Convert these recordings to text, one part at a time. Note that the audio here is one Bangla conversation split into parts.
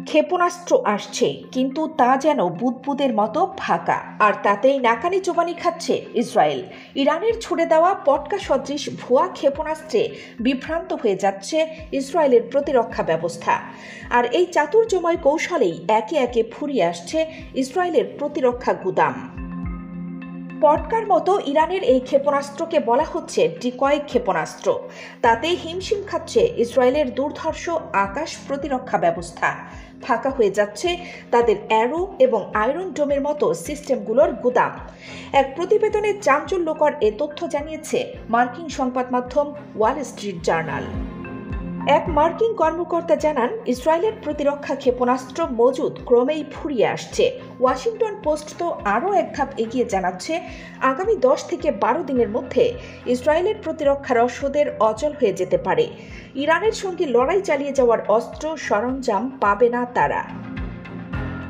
ক্ষেপণাস্ত্র আসছে, কিন্তু তা যেন বুদবুদের মতো ফাঁকা, আর তাতেই নাকানি চোবানি খাচ্ছে ইসরায়েল। ইরানের ছুড়ে দেওয়া পটকা সদৃশ ভুয়া ক্ষেপণাস্ত্রে বিভ্রান্ত হয়ে যাচ্ছে ইসরায়েলের প্রতিরক্ষা ব্যবস্থা। আর এই চাতুর্যময় কৌশলেই একে একে ফুরিয়ে আসছে ইসরায়েলের প্রতিরক্ষা গুদাম। পটকার মতো ইরানের এই ক্ষেপণাস্ত্রকে বলা হচ্ছে ডিকয় ক্ষেপণাস্ত্র। তাতেই হিমশিম খাচ্ছে ইসরায়েলের দুর্ধর্ষ আকাশ প্রতিরক্ষা ব্যবস্থা। ফাঁকা হয়ে যাচ্ছে তাদের অ্যারো এবং আয়রন ডোমের মতো সিস্টেমগুলোর গুদাম। এক প্রতিবেদনে চাঞ্চল্যকর এ তথ্য জানিয়েছে মার্কিন সংবাদ মাধ্যম ওয়াল স্ট্রিট জার্নাল। এক মার্কিন কর্মকর্তা জানান, ইসরায়েলের প্রতিরক্ষা ক্ষেপণাস্ত্র মজুদ ক্রমেই ফুরিয়ে আসছে। ওয়াশিংটন পোস্ট তো আরও এক ধাপ এগিয়ে জানাচ্ছে, আগামী 10 থেকে 12 দিনের মধ্যে ইসরায়েলের প্রতিরক্ষা রসদের অচল হয়ে যেতে পারে। ইরানের সঙ্গে লড়াই চালিয়ে যাওয়ার অস্ত্র সরঞ্জাম পাবে না তারা।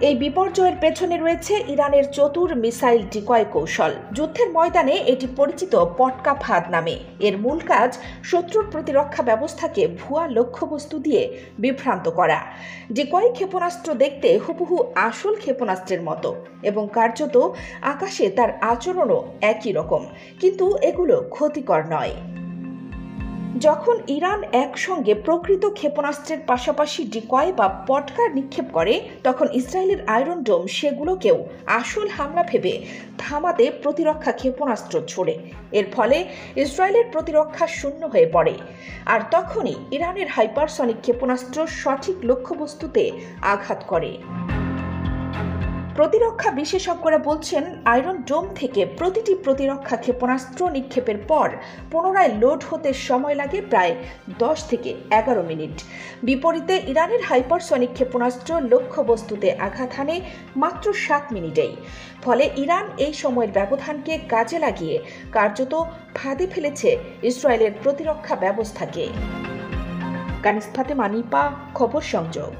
এই বিপর্যয়ের পেছনে রয়েছে ইরানের চতুর মিসাইল ডিকয় কৌশল। যুদ্ধের ময়দানে এটি পরিচিত পটকা ফাঁদ নামে। এর মূল কাজ শত্রুর প্রতিরক্ষা ব্যবস্থাকে ভুয়া লক্ষ্যবস্তু দিয়ে বিভ্রান্ত করা। ডিকয় ক্ষেপণাস্ত্র দেখতে হুবহু আসল ক্ষেপণাস্ত্রের মতো এবং কার্যত আকাশে তার আচরণও একই রকম, কিন্তু এগুলো ক্ষতিকর নয়। যখন ইরান একসঙ্গে প্রকৃত ক্ষেপণাস্ত্রের পাশাপাশি ডিকয় বা পটকা নিক্ষেপ করে, তখন ইসরায়েলের আয়রন ডোম সেগুলোকেও আসল হামলা ভেবে থামাতে প্রতিরক্ষা ক্ষেপণাস্ত্র ছোড়ে। এর ফলে ইসরায়েলের প্রতিরক্ষা শূন্য হয়ে পড়ে। আর তখনই ইরানের হাইপারসনিক ক্ষেপণাস্ত্র সঠিক লক্ষ্যবস্তুতে আঘাত করে। প্রতিরক্ষা বিশেষজ্ঞরা বলছেন, আয়রন ডোম থেকে প্রতিটি প্রতিরক্ষা ক্ষেপণাস্ত্র নিক্ষেপের পর পুনরায় লোড হতে সময় লাগে প্রায় 10 থেকে 11 মিনিট। বিপরীতে ইরানের হাইপারসনিক ক্ষেপণাস্ত্র লক্ষ্যবস্তুতে আঘাত হানে মাত্র 7 মিনিটেই। ফলে ইরান এই সময়ের ব্যবধানকে কাজে লাগিয়ে কার্যত ফাঁদে ফেলেছে ইসরায়েলের প্রতিরক্ষা ব্যবস্থাকে। কানিজ ফাতেমা নিপা, খবর সংযোগ।